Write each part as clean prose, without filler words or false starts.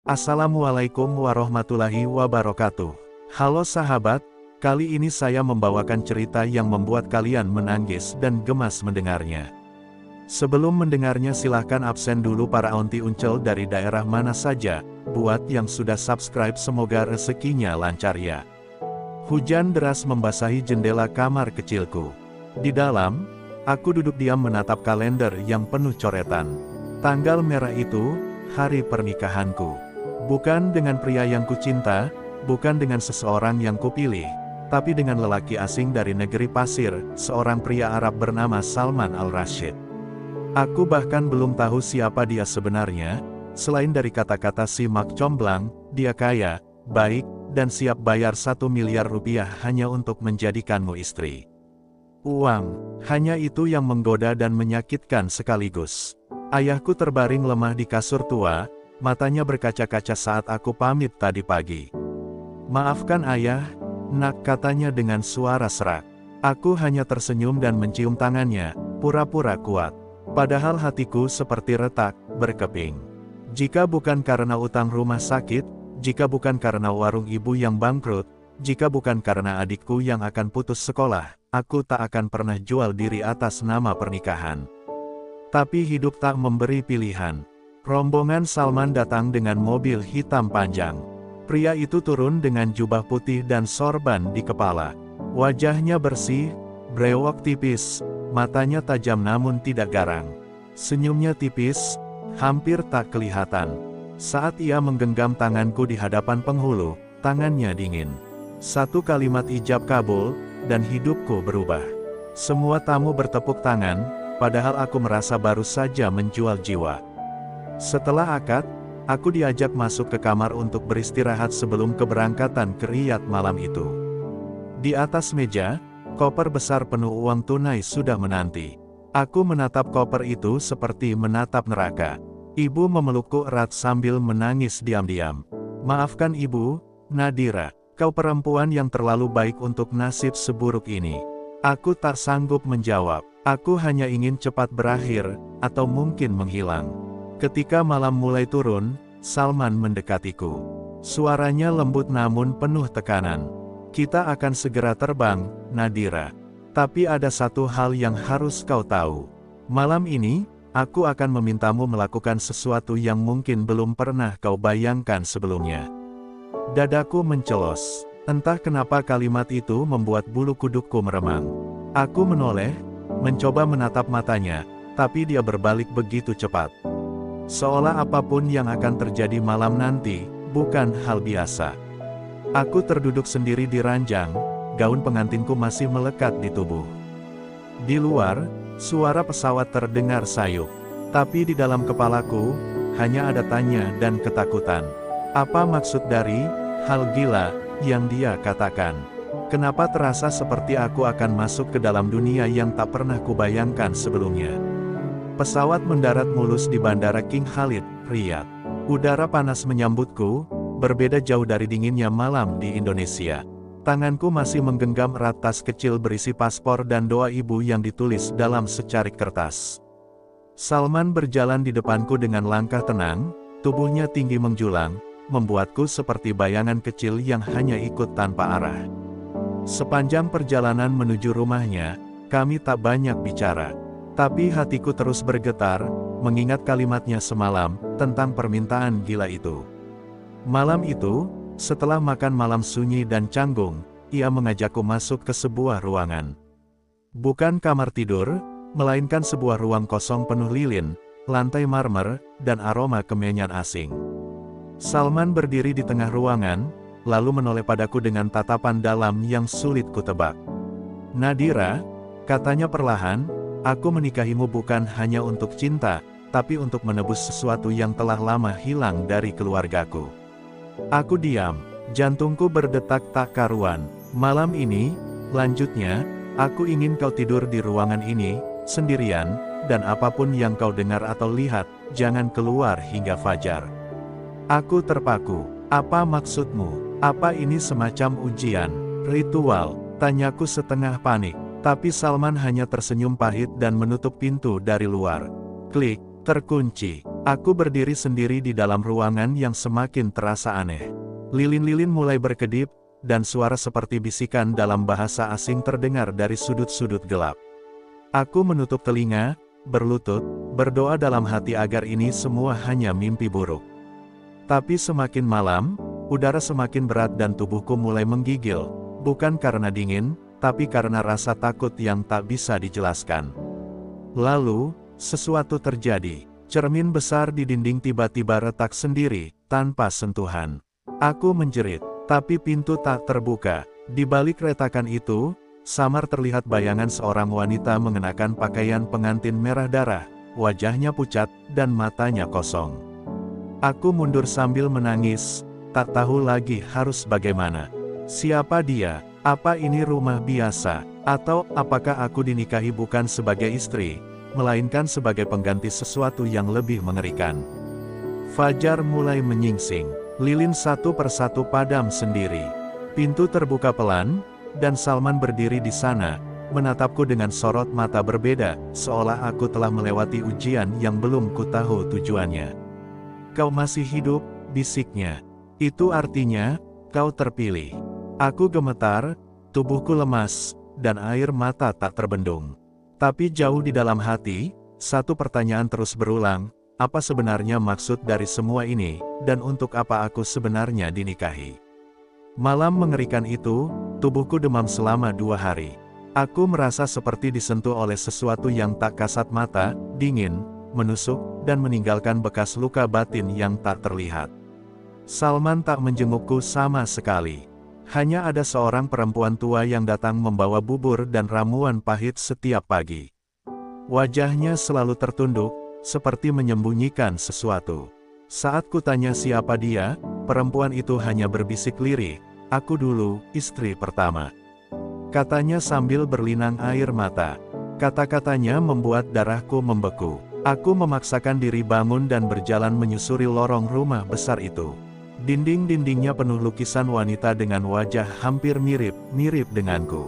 Assalamualaikum warahmatullahi wabarakatuh. Halo sahabat, kali ini saya membawakan cerita yang membuat kalian menangis dan gemas mendengarnya. Sebelum mendengarnya silahkan absen dulu para onti uncel dari daerah mana saja. Buat yang sudah subscribe semoga rezekinya lancar ya. Hujan deras membasahi jendela kamar kecilku. Di dalam, aku duduk diam menatap kalender yang penuh coretan. Tanggal merah itu, hari pernikahanku. Bukan dengan pria yang kucinta, bukan dengan seseorang yang kupilih, tapi dengan lelaki asing dari negeri pasir, seorang pria Arab bernama Salman Al-Rashid. Aku bahkan belum tahu siapa dia sebenarnya, selain dari kata-kata simak comblang, dia kaya, baik, dan siap bayar 1 miliar rupiah hanya untuk menjadikanmu istri. Uang, hanya itu yang menggoda dan menyakitkan sekaligus. Ayahku terbaring lemah di kasur tua, matanya berkaca-kaca saat aku pamit tadi pagi. "Maafkan ayah, nak," katanya dengan suara serak. Aku hanya tersenyum dan mencium tangannya, pura-pura kuat. Padahal hatiku seperti retak, berkeping. Jika bukan karena utang rumah sakit, jika bukan karena warung ibu yang bangkrut, jika bukan karena adikku yang akan putus sekolah, aku tak akan pernah jual diri atas nama pernikahan. Tapi hidup tak memberi pilihan. Rombongan Salman datang dengan mobil hitam panjang. Pria itu turun dengan jubah putih dan sorban di kepala. Wajahnya bersih, brewok tipis, matanya tajam namun tidak garang. Senyumnya tipis, hampir tak kelihatan. Saat ia menggenggam tanganku di hadapan penghulu, tangannya dingin. Satu kalimat ijab kabul, dan hidupku berubah. Semua tamu bertepuk tangan, padahal aku merasa baru saja menjual jiwa. Setelah akad, aku diajak masuk ke kamar untuk beristirahat sebelum keberangkatan ke Riyadh malam itu. Di atas meja, koper besar penuh uang tunai sudah menanti. Aku menatap koper itu seperti menatap neraka. Ibu memelukku erat sambil menangis diam-diam. "Maafkan ibu, Nadira, kau perempuan yang terlalu baik untuk nasib seburuk ini." Aku tak sanggup menjawab. Aku hanya ingin cepat berakhir, atau mungkin menghilang. Ketika malam mulai turun, Salman mendekatiku. Suaranya lembut namun penuh tekanan. "Kita akan segera terbang, Nadira. Tapi ada satu hal yang harus kau tahu. Malam ini, aku akan memintamu melakukan sesuatu yang mungkin belum pernah kau bayangkan sebelumnya." Dadaku mencelos. Entah kenapa kalimat itu membuat bulu kudukku meremang. Aku menoleh, mencoba menatap matanya, tapi dia berbalik begitu cepat. Seolah apapun yang akan terjadi malam nanti, bukan hal biasa. Aku terduduk sendiri di ranjang, gaun pengantinku masih melekat di tubuh. Di luar, suara pesawat terdengar sayup. Tapi di dalam kepalaku, hanya ada tanya dan ketakutan. Apa maksud dari hal gila yang dia katakan? Kenapa terasa seperti aku akan masuk ke dalam dunia yang tak pernah kubayangkan sebelumnya? Pesawat mendarat mulus di Bandara King Khalid, Riyadh. Udara panas menyambutku, berbeda jauh dari dinginnya malam di Indonesia. Tanganku masih menggenggam erat tas kecil berisi paspor dan doa ibu yang ditulis dalam secarik kertas. Salman berjalan di depanku dengan langkah tenang, tubuhnya tinggi menjulang, membuatku seperti bayangan kecil yang hanya ikut tanpa arah. Sepanjang perjalanan menuju rumahnya, kami tak banyak bicara. Tapi hatiku terus bergetar, mengingat kalimatnya semalam, tentang permintaan gila itu. Malam itu, setelah makan malam sunyi dan canggung, ia mengajakku masuk ke sebuah ruangan. Bukan kamar tidur, melainkan sebuah ruang kosong penuh lilin, lantai marmer, dan aroma kemenyan asing. Salman berdiri di tengah ruangan, lalu menoleh padaku dengan tatapan dalam yang sulit kutebak. "Nadira," katanya perlahan, "aku menikahimu bukan hanya untuk cinta, tapi untuk menebus sesuatu yang telah lama hilang dari keluargaku." Aku diam, jantungku berdetak tak karuan. "Malam ini," lanjutnya, "aku ingin kau tidur di ruangan ini, sendirian, dan apapun yang kau dengar atau lihat, jangan keluar hingga fajar." Aku terpaku. "Apa maksudmu? Apa ini semacam ujian, ritual?" tanyaku setengah panik. Tapi Salman hanya tersenyum pahit dan menutup pintu dari luar. Klik, terkunci. Aku berdiri sendiri di dalam ruangan yang semakin terasa aneh. Lilin-lilin mulai berkedip, dan suara seperti bisikan dalam bahasa asing terdengar dari sudut-sudut gelap. Aku menutup telinga, berlutut, berdoa dalam hati agar ini semua hanya mimpi buruk. Tapi semakin malam, udara semakin berat dan tubuhku mulai menggigil, bukan karena dingin, tapi karena rasa takut yang tak bisa dijelaskan. Lalu, sesuatu terjadi. Cermin besar di dinding tiba-tiba retak sendiri, tanpa sentuhan. Aku menjerit, tapi pintu tak terbuka. Di balik retakan itu, samar terlihat bayangan seorang wanita mengenakan pakaian pengantin merah darah, wajahnya pucat, dan matanya kosong. Aku mundur sambil menangis, tak tahu lagi harus bagaimana. Siapa dia? Apa ini rumah biasa? Atau apakah aku dinikahi bukan sebagai istri, melainkan sebagai pengganti sesuatu yang lebih mengerikan? Fajar mulai menyingsing. Lilin satu persatu padam sendiri. Pintu terbuka pelan, dan Salman berdiri di sana, menatapku dengan sorot mata berbeda, seolah aku telah melewati ujian yang belum ku tahu tujuannya. "Kau masih hidup," bisiknya. "Itu artinya, kau terpilih." Aku gemetar, tubuhku lemas, dan air mata tak terbendung. Tapi jauh di dalam hati, satu pertanyaan terus berulang, apa sebenarnya maksud dari semua ini, dan untuk apa aku sebenarnya dinikahi? Malam mengerikan itu, tubuhku demam selama 2 hari. Aku merasa seperti disentuh oleh sesuatu yang tak kasat mata, dingin, menusuk, dan meninggalkan bekas luka batin yang tak terlihat. Salman tak menjengukku sama sekali. Hanya ada seorang perempuan tua yang datang membawa bubur dan ramuan pahit setiap pagi. Wajahnya selalu tertunduk, seperti menyembunyikan sesuatu. Saat kutanya siapa dia, perempuan itu hanya berbisik lirih, "Aku dulu, istri pertama," katanya sambil berlinang air mata. Kata-katanya membuat darahku membeku. Aku memaksakan diri bangun dan berjalan menyusuri lorong rumah besar itu. Dinding-dindingnya penuh lukisan wanita dengan wajah hampir mirip denganku.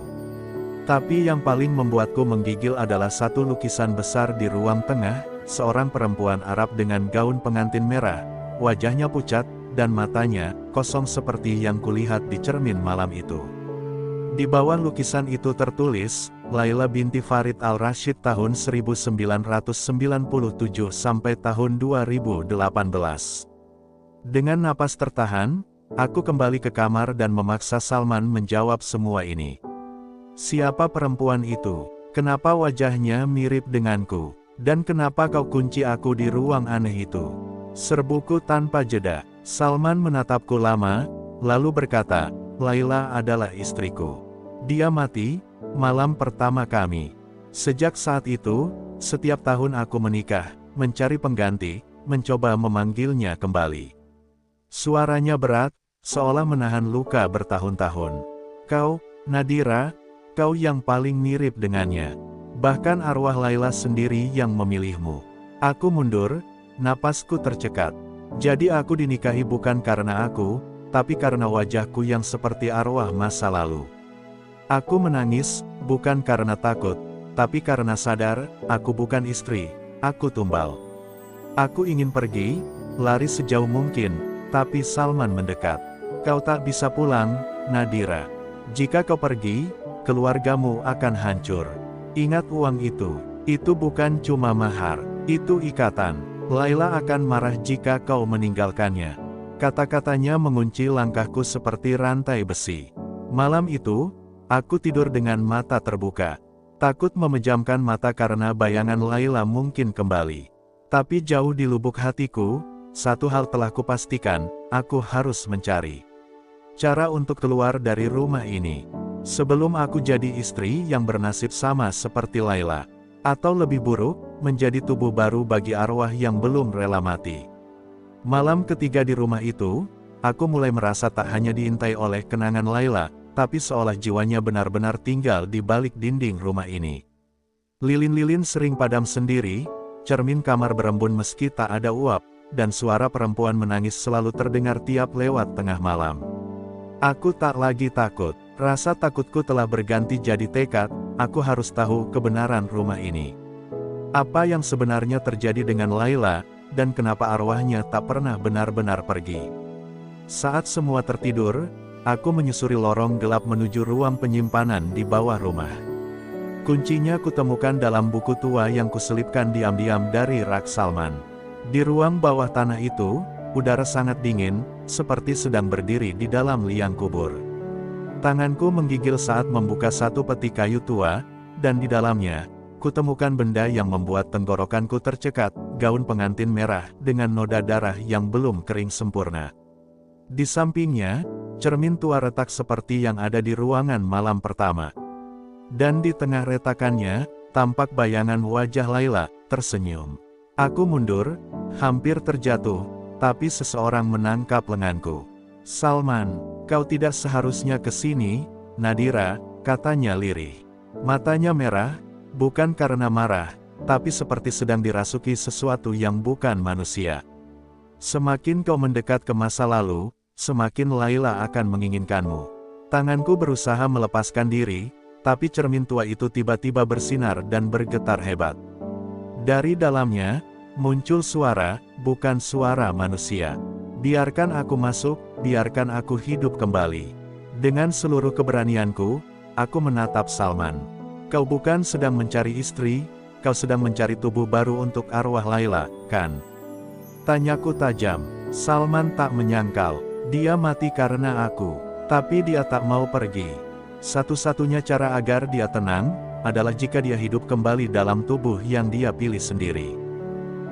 Tapi yang paling membuatku menggigil adalah satu lukisan besar di ruang tengah, seorang perempuan Arab dengan gaun pengantin merah, wajahnya pucat, dan matanya kosong seperti yang kulihat di cermin malam itu. Di bawah lukisan itu tertulis, Laila binti Farid al-Rashid tahun 1997 sampai tahun 2018. Dengan napas tertahan, aku kembali ke kamar dan memaksa Salman menjawab semua ini. "Siapa perempuan itu? Kenapa wajahnya mirip denganku? Dan kenapa kau kunci aku di ruang aneh itu?" Serbuku tanpa jeda. Salman menatapku lama, lalu berkata, "Laila adalah istriku. Dia mati malam pertama kami. Sejak saat itu, setiap tahun aku menikah, mencari pengganti, mencoba memanggilnya kembali." Suaranya berat, seolah menahan luka bertahun-tahun. "Kau, Nadira, kau yang paling mirip dengannya. Bahkan arwah Laila sendiri yang memilihmu." Aku mundur, napasku tercekat. Jadi aku dinikahi bukan karena aku, tapi karena wajahku yang seperti arwah masa lalu. Aku menangis, bukan karena takut, tapi karena sadar, aku bukan istri, aku tumbal. Aku ingin pergi, lari sejauh mungkin, tapi Salman mendekat. "Kau tak bisa pulang, Nadira. Jika kau pergi, keluargamu akan hancur. Ingat uang itu bukan cuma mahar, itu ikatan. Laila akan marah jika kau meninggalkannya." Kata-katanya mengunci langkahku seperti rantai besi. Malam itu, aku tidur dengan mata terbuka. Takut memejamkan mata karena bayangan Laila mungkin kembali. Tapi jauh di lubuk hatiku, satu hal telah kupastikan, aku harus mencari cara untuk keluar dari rumah ini. Sebelum aku jadi istri yang bernasib sama seperti Laila. Atau lebih buruk, menjadi tubuh baru bagi arwah yang belum rela mati. Malam ketiga di rumah itu, aku mulai merasa tak hanya diintai oleh kenangan Laila, tapi seolah jiwanya benar-benar tinggal di balik dinding rumah ini. Lilin-lilin sering padam sendiri, cermin kamar berembun meski tak ada uap, dan suara perempuan menangis selalu terdengar tiap lewat tengah malam. Aku tak lagi takut, rasa takutku telah berganti jadi tekad, aku harus tahu kebenaran rumah ini. Apa yang sebenarnya terjadi dengan Laila, dan kenapa arwahnya tak pernah benar-benar pergi. Saat semua tertidur, aku menyusuri lorong gelap menuju ruang penyimpanan di bawah rumah. Kuncinya kutemukan dalam buku tua yang kuselipkan diam-diam dari rak Salman. Di ruang bawah tanah itu, udara sangat dingin, seperti sedang berdiri di dalam liang kubur. Tanganku menggigil saat membuka satu peti kayu tua, dan di dalamnya, kutemukan benda yang membuat tenggorokanku tercekat, gaun pengantin merah dengan noda darah yang belum kering sempurna. Di sampingnya, cermin tua retak seperti yang ada di ruangan malam pertama. Dan di tengah retakannya, tampak bayangan wajah Laila, tersenyum. Aku mundur, hampir terjatuh, tapi seseorang menangkap lenganku. "Salman, kau tidak seharusnya ke sini, Nadira," katanya lirih. Matanya merah, bukan karena marah, tapi seperti sedang dirasuki sesuatu yang bukan manusia. "Semakin kau mendekat ke masa lalu, semakin Laila akan menginginkanmu." Tanganku berusaha melepaskan diri, tapi cermin tua itu tiba-tiba bersinar dan bergetar hebat. Dari dalamnya, muncul suara, bukan suara manusia. "Biarkan aku masuk, biarkan aku hidup kembali." Dengan seluruh keberanianku, aku menatap Salman. "Kau bukan sedang mencari istri, kau sedang mencari tubuh baru untuk arwah Laila, kan?" Tanyaku tajam. Salman tak menyangkal. Dia mati karena aku. Tapi dia tak mau pergi. Satu-satunya cara agar dia tenang, adalah jika dia hidup kembali dalam tubuh yang dia pilih sendiri.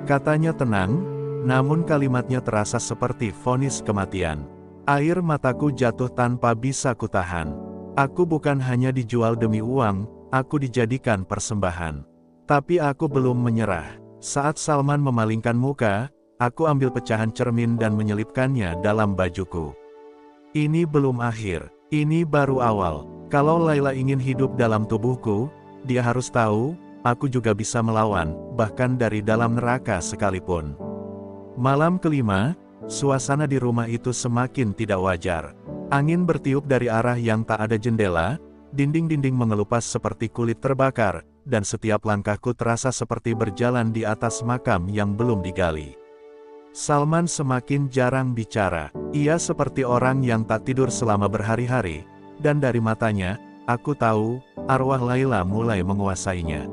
Katanya tenang, namun kalimatnya terasa seperti vonis kematian. Air mataku jatuh tanpa bisa kutahan. Aku bukan hanya dijual demi uang, aku dijadikan persembahan. Tapi aku belum menyerah. Saat Salman memalingkan muka, aku ambil pecahan cermin dan menyelipkannya dalam bajuku. Ini belum akhir, ini baru awal. Kalau Laila ingin hidup dalam tubuhku, dia harus tahu, aku juga bisa melawan, bahkan dari dalam neraka sekalipun. Malam kelima, suasana di rumah itu semakin tidak wajar. Angin bertiup dari arah yang tak ada jendela, dinding-dinding mengelupas seperti kulit terbakar, dan setiap langkahku terasa seperti berjalan di atas makam yang belum digali. Salman semakin jarang bicara. Ia seperti orang yang tak tidur selama berhari-hari, dan dari matanya, aku tahu, arwah Laila mulai menguasainya.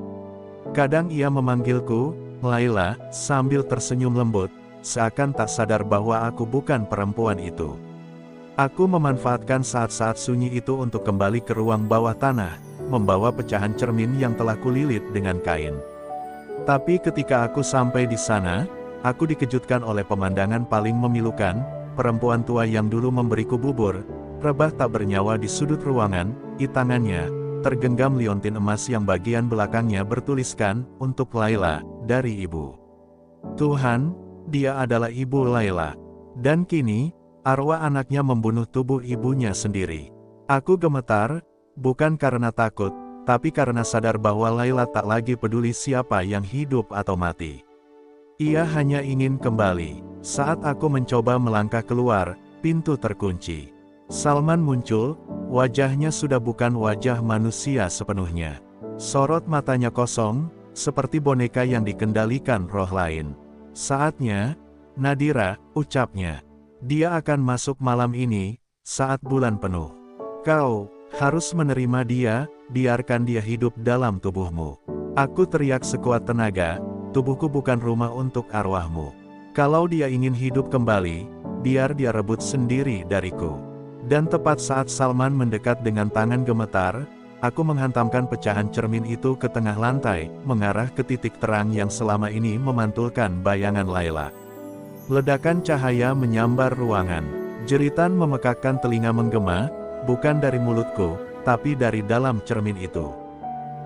Kadang ia memanggilku, "Laila," sambil tersenyum lembut, seakan tak sadar bahwa aku bukan perempuan itu. Aku memanfaatkan saat-saat sunyi itu untuk kembali ke ruang bawah tanah, membawa pecahan cermin yang telah kulilit dengan kain. Tapi ketika aku sampai di sana, aku dikejutkan oleh pemandangan paling memilukan, perempuan tua yang dulu memberiku bubur, rebah tak bernyawa di sudut ruangan, di tangannya, tergenggam liontin emas yang bagian belakangnya bertuliskan, "Untuk Laila, dari Ibu." Tuhan, dia adalah ibu Laila. Dan kini, arwah anaknya membunuh tubuh ibunya sendiri. Aku gemetar, bukan karena takut, tapi karena sadar bahwa Laila tak lagi peduli siapa yang hidup atau mati. Ia hanya ingin kembali. Saat aku mencoba melangkah keluar, pintu terkunci. Salman muncul, wajahnya sudah bukan wajah manusia sepenuhnya. Sorot matanya kosong, seperti boneka yang dikendalikan roh lain. "Saatnya, Nadira," ucapnya. "Dia akan masuk malam ini, saat bulan penuh. Kau harus menerima dia, biarkan dia hidup dalam tubuhmu." Aku teriak sekuat tenaga, "Tubuhku bukan rumah untuk arwahmu. Kalau dia ingin hidup kembali, biar dia rebut sendiri dariku." Dan tepat saat Salman mendekat dengan tangan gemetar, aku menghantamkan pecahan cermin itu ke tengah lantai, mengarah ke titik terang yang selama ini memantulkan bayangan Laila. Ledakan cahaya menyambar ruangan. Jeritan memekakkan telinga menggema, bukan dari mulutku, tapi dari dalam cermin itu.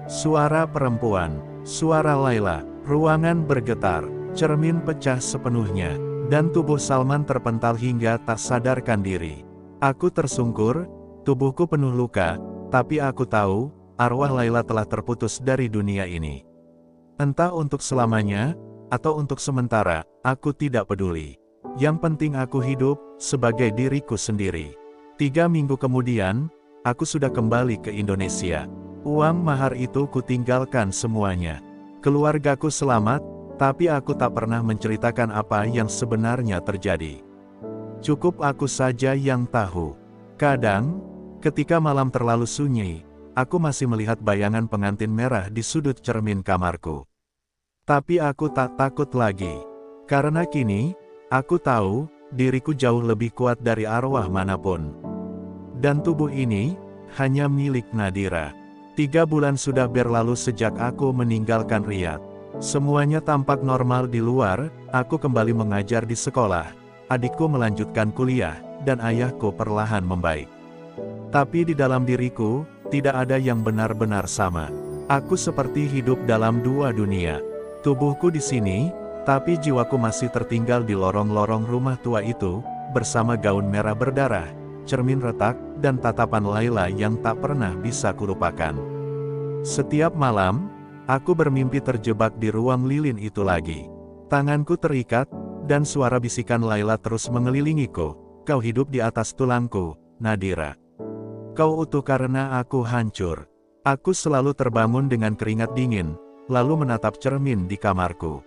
Suara perempuan, suara Laila, ruangan bergetar, cermin pecah sepenuhnya, dan tubuh Salman terpental hingga tak sadarkan diri. Aku tersungkur, tubuhku penuh luka, tapi aku tahu, arwah Laila telah terputus dari dunia ini. Entah untuk selamanya, atau untuk sementara, aku tidak peduli. Yang penting aku hidup, sebagai diriku sendiri. 3 minggu kemudian, aku sudah kembali ke Indonesia. Uang mahar itu kutinggalkan semuanya. Keluargaku selamat, Tapi aku tak pernah menceritakan apa yang sebenarnya terjadi. Cukup aku saja yang tahu. Kadang, ketika malam terlalu sunyi, aku masih melihat bayangan pengantin merah di sudut cermin kamarku. Tapi aku tak takut lagi. Karena kini, aku tahu, diriku jauh lebih kuat dari arwah manapun. Dan tubuh ini, hanya milik Nadira. 3 bulan sudah berlalu sejak aku meninggalkan Riyadh. Semuanya tampak normal di luar, aku kembali mengajar di sekolah, adikku melanjutkan kuliah, dan ayahku perlahan membaik. Tapi di dalam diriku, tidak ada yang benar-benar sama. Aku seperti hidup dalam 2 dunia. Tubuhku di sini, tapi jiwaku masih tertinggal di lorong-lorong rumah tua itu, bersama gaun merah berdarah, cermin retak, dan tatapan Laila yang tak pernah bisa kulupakan. Setiap malam, aku bermimpi terjebak di ruang lilin itu lagi. Tanganku terikat, dan suara bisikan Laila terus mengelilingiku. Kau hidup di atas tulangku, Nadira. Kau utuh karena aku hancur. Aku selalu terbangun dengan keringat dingin, lalu menatap cermin di kamarku.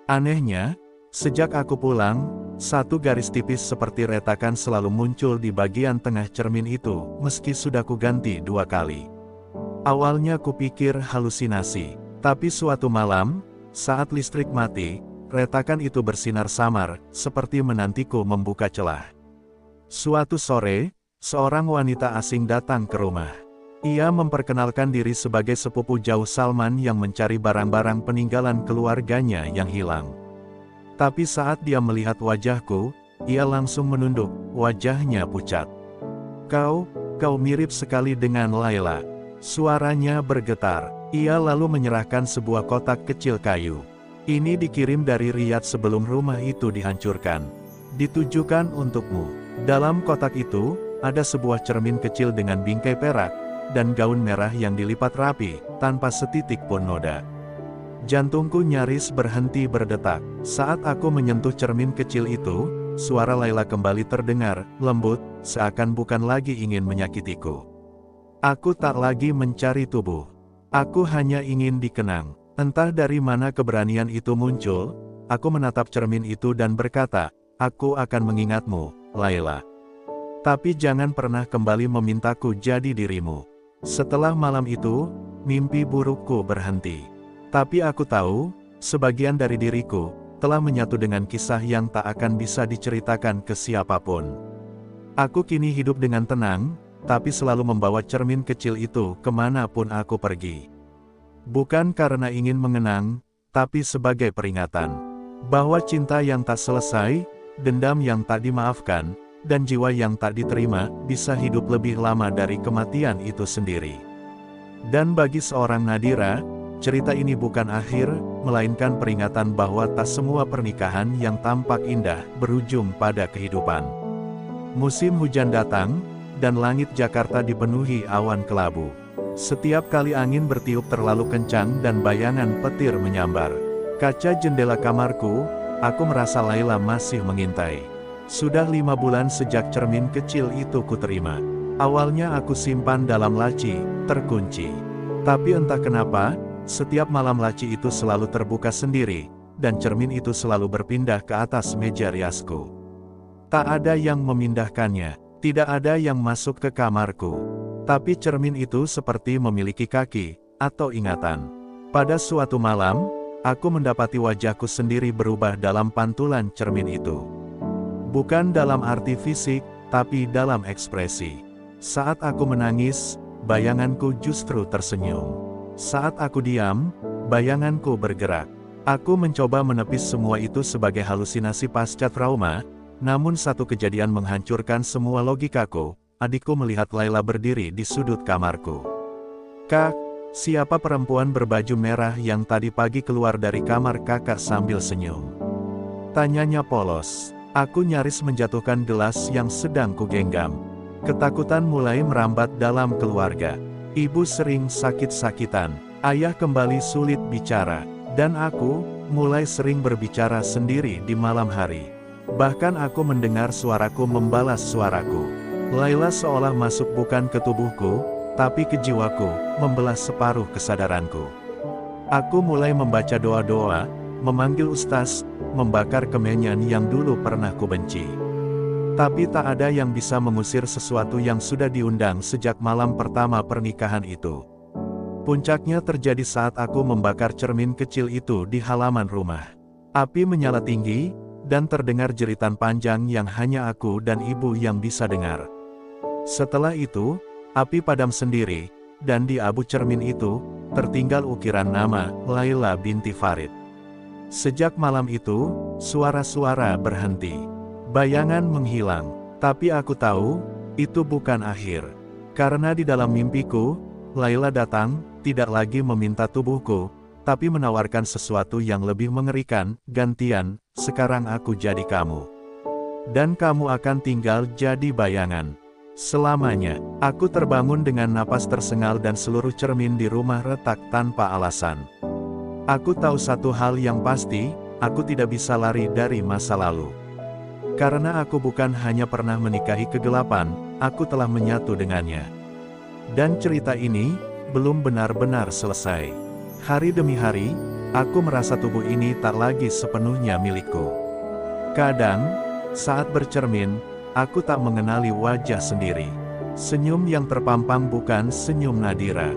Anehnya, sejak aku pulang, satu garis tipis seperti retakan selalu muncul di bagian tengah cermin itu, meski sudah kuganti 2 kali. Awalnya kupikir halusinasi, tapi suatu malam, saat listrik mati, retakan itu bersinar samar, seperti menantiku membuka celah. Suatu sore, seorang wanita asing datang ke rumah. Ia memperkenalkan diri sebagai sepupu jauh Salman yang mencari barang-barang peninggalan keluarganya yang hilang. Tapi saat dia melihat wajahku, ia langsung menunduk, wajahnya pucat. Kau mirip sekali dengan Laila. Suaranya bergetar. Ia lalu menyerahkan sebuah kotak kecil kayu. Ini dikirim dari Riyadh sebelum rumah itu dihancurkan. Ditujukan untukmu. Dalam kotak itu, ada sebuah cermin kecil dengan bingkai perak, dan gaun merah yang dilipat rapi, tanpa setitik pun noda. Jantungku nyaris berhenti berdetak. Saat aku menyentuh cermin kecil itu, suara Laila kembali terdengar, lembut, seakan bukan lagi ingin menyakitiku. Aku tak lagi mencari tubuh. Aku hanya ingin dikenang. Entah dari mana keberanian itu muncul, aku menatap cermin itu dan berkata, aku akan mengingatmu, Laila. Tapi jangan pernah kembali memintaku jadi dirimu. Setelah malam itu, mimpi burukku berhenti. Tapi aku tahu, sebagian dari diriku, telah menyatu dengan kisah yang tak akan bisa diceritakan ke siapapun. Aku kini hidup dengan tenang, tapi selalu membawa cermin kecil itu kemanapun aku pergi. Bukan karena ingin mengenang, tapi sebagai peringatan. Bahwa cinta yang tak selesai, dendam yang tak dimaafkan, dan jiwa yang tak diterima, bisa hidup lebih lama dari kematian itu sendiri. Dan bagi seorang Nadira, cerita ini bukan akhir, melainkan peringatan bahwa tak semua pernikahan yang tampak indah, berujung pada kehidupan. Musim hujan datang, dan langit Jakarta dipenuhi awan kelabu. Setiap kali angin bertiup terlalu kencang dan bayangan petir menyambar kaca jendela kamarku, aku merasa Laila masih mengintai. Sudah 5 bulan sejak cermin kecil itu kuterima. Awalnya aku simpan dalam laci, terkunci. Tapi entah kenapa, setiap malam laci itu selalu terbuka sendiri, dan cermin itu selalu berpindah ke atas meja riasku. Tak ada yang memindahkannya. Tidak ada yang masuk ke kamarku. Tapi cermin itu seperti memiliki kaki, atau ingatan. Pada suatu malam, aku mendapati wajahku sendiri berubah dalam pantulan cermin itu. Bukan dalam arti fisik, tapi dalam ekspresi. Saat aku menangis, bayanganku justru tersenyum. Saat aku diam, bayanganku bergerak. Aku mencoba menepis semua itu sebagai halusinasi pasca trauma, namun satu kejadian menghancurkan semua logikaku. Adikku melihat Laila berdiri di sudut kamarku. Kak, siapa perempuan berbaju merah yang tadi pagi keluar dari kamar kakak sambil senyum? Tanyanya polos. Aku nyaris menjatuhkan gelas yang sedang kugenggam. Ketakutan mulai merambat dalam keluarga. Ibu sering sakit-sakitan, ayah kembali sulit bicara, dan aku mulai sering berbicara sendiri di malam hari. Bahkan aku mendengar suaraku membalas suaraku. Laila seolah masuk bukan ke tubuhku, tapi ke jiwaku, membelah separuh kesadaranku. Aku mulai membaca doa-doa, memanggil ustaz, membakar kemenyan yang dulu pernah kubenci. Tapi tak ada yang bisa mengusir sesuatu yang sudah diundang sejak malam pertama pernikahan itu. Puncaknya terjadi saat aku membakar cermin kecil itu di halaman rumah. Api menyala tinggi, dan terdengar jeritan panjang yang hanya aku dan ibu yang bisa dengar. Setelah itu, api padam sendiri, dan di abu cermin itu, tertinggal ukiran nama, Laila binti Farid. Sejak malam itu, suara-suara berhenti. Bayangan menghilang, tapi aku tahu, itu bukan akhir. Karena di dalam mimpiku, Laila datang, tidak lagi meminta tubuhku, tapi menawarkan sesuatu yang lebih mengerikan, gantian, sekarang aku jadi kamu. Dan kamu akan tinggal jadi bayangan. Selamanya, aku terbangun dengan napas tersengal dan seluruh cermin di rumah retak tanpa alasan. Aku tahu satu hal yang pasti, aku tidak bisa lari dari masa lalu. Karena aku bukan hanya pernah menikahi kegelapan, aku telah menyatu dengannya. Dan cerita ini, belum benar-benar selesai. Hari demi hari, aku merasa tubuh ini tak lagi sepenuhnya milikku. Kadang, saat bercermin, aku tak mengenali wajah sendiri. Senyum yang terpampang bukan senyum Nadira.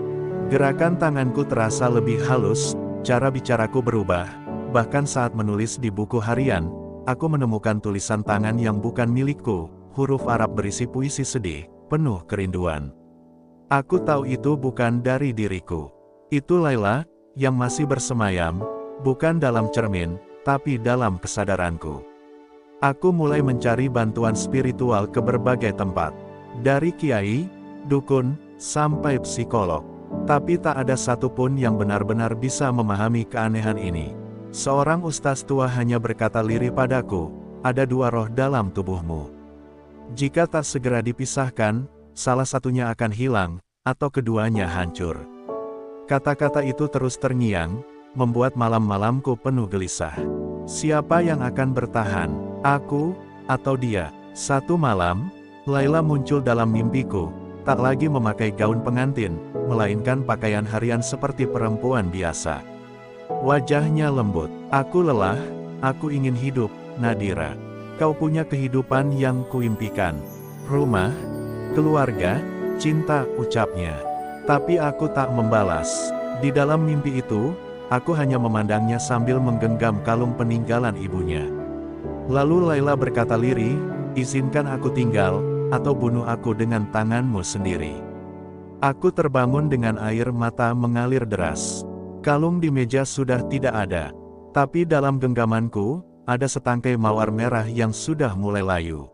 Gerakan tanganku terasa lebih halus, cara bicaraku berubah. Bahkan saat menulis di buku harian, aku menemukan tulisan tangan yang bukan milikku, huruf Arab berisi puisi sedih, penuh kerinduan. Aku tahu itu bukan dari diriku. Itu Laila, yang masih bersemayam, bukan dalam cermin, tapi dalam kesadaranku. Aku mulai mencari bantuan spiritual ke berbagai tempat. Dari kiai, dukun, sampai psikolog. Tapi tak ada satupun yang benar-benar bisa memahami keanehan ini. Seorang ustaz tua hanya berkata lirih padaku, ada dua roh dalam tubuhmu. Jika tak segera dipisahkan, salah satunya akan hilang, atau keduanya hancur. Kata-kata itu terus terngiang, membuat malam-malamku penuh gelisah. Siapa yang akan bertahan, aku, atau dia? Satu malam, Laila muncul dalam mimpiku, tak lagi memakai gaun pengantin, melainkan pakaian harian seperti perempuan biasa. Wajahnya lembut, aku lelah, aku ingin hidup, Nadira. Kau punya kehidupan yang kuimpikan. Rumah, keluarga, cinta, ucapnya. Tapi aku tak membalas. Di dalam mimpi itu, aku hanya memandangnya sambil menggenggam kalung peninggalan ibunya. Lalu Laila berkata lirih, izinkan aku tinggal, atau bunuh aku dengan tanganmu sendiri. Aku terbangun dengan air mata mengalir deras. Kalung di meja sudah tidak ada. Tapi dalam genggamanku, ada setangkai mawar merah yang sudah mulai layu.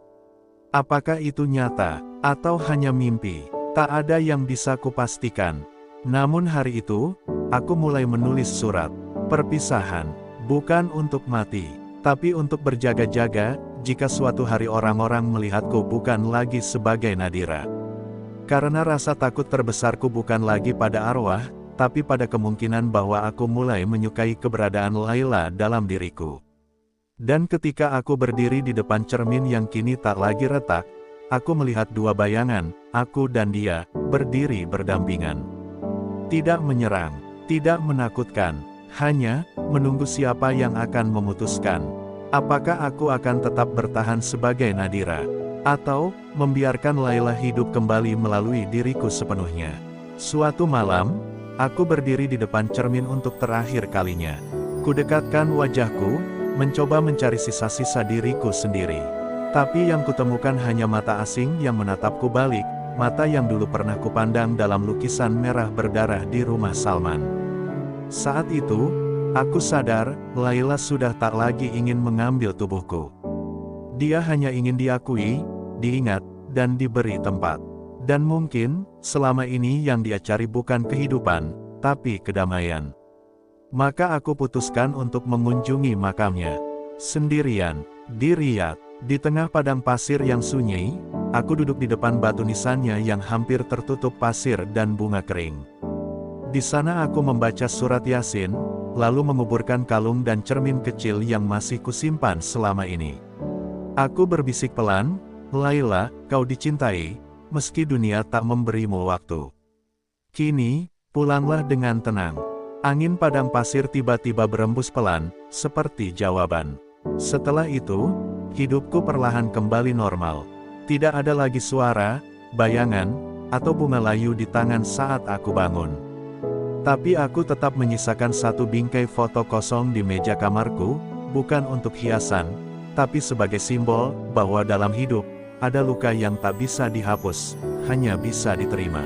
Apakah itu nyata, atau hanya mimpi? Tak ada yang bisa kupastikan. Namun hari itu, aku mulai menulis surat. Perpisahan, bukan untuk mati, tapi untuk berjaga-jaga, jika suatu hari orang-orang melihatku bukan lagi sebagai Nadira. Karena rasa takut terbesarku bukan lagi pada arwah, tapi pada kemungkinan bahwa aku mulai menyukai keberadaan Laila dalam diriku. Dan ketika aku berdiri di depan cermin yang kini tak lagi retak, aku melihat dua bayangan, aku dan dia, berdiri berdampingan. Tidak menyerang, tidak menakutkan, hanya menunggu siapa yang akan memutuskan. Apakah aku akan tetap bertahan sebagai Nadira, atau membiarkan Laila hidup kembali melalui diriku sepenuhnya. Suatu malam, aku berdiri di depan cermin untuk terakhir kalinya. Kudekatkan wajahku, mencoba mencari sisa-sisa diriku sendiri. Tapi yang kutemukan hanya mata asing yang menatapku balik, mata yang dulu pernah kupandang dalam lukisan merah berdarah di rumah Salman. Saat itu, aku sadar, Laila sudah tak lagi ingin mengambil tubuhku. Dia hanya ingin diakui, diingat, dan diberi tempat. Dan mungkin, selama ini yang dia cari bukan kehidupan, tapi kedamaian. Maka aku putuskan untuk mengunjungi makamnya. Sendirian, di Riyadh, di tengah padang pasir yang sunyi, aku duduk di depan batu nisannya yang hampir tertutup pasir dan bunga kering. Di sana aku membaca surat Yasin, lalu menguburkan kalung dan cermin kecil yang masih kusimpan selama ini. Aku berbisik pelan, Laila, kau dicintai, meski dunia tak memberimu waktu. Kini, pulanglah dengan tenang. Angin padang pasir tiba-tiba berembus pelan, seperti jawaban. Setelah itu, hidupku perlahan kembali normal. Tidak ada lagi suara, bayangan, atau bunga layu di tangan saat aku bangun. Tapi aku tetap menyisakan satu bingkai foto kosong di meja kamarku, bukan untuk hiasan, tapi sebagai simbol bahwa dalam hidup, ada luka yang tak bisa dihapus, hanya bisa diterima.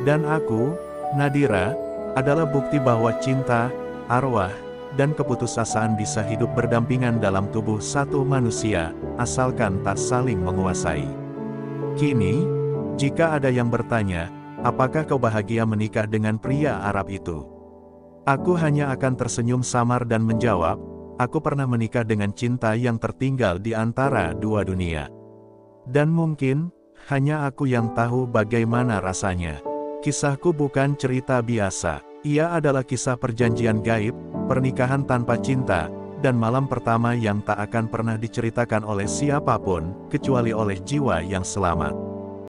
Dan aku, Nadira, adalah bukti bahwa cinta, arwah, dan keputusasaan bisa hidup berdampingan dalam tubuh satu manusia, asalkan tak saling menguasai. Kini, jika ada yang bertanya, apakah kau bahagia menikah dengan pria Arab itu? Aku hanya akan tersenyum samar dan menjawab, aku pernah menikah dengan cinta yang tertinggal di antara dua dunia. Dan mungkin, hanya aku yang tahu bagaimana rasanya. Kisahku bukan cerita biasa. Ia adalah kisah perjanjian gaib, pernikahan tanpa cinta, dan malam pertama yang tak akan pernah diceritakan oleh siapapun, kecuali oleh jiwa yang selamat.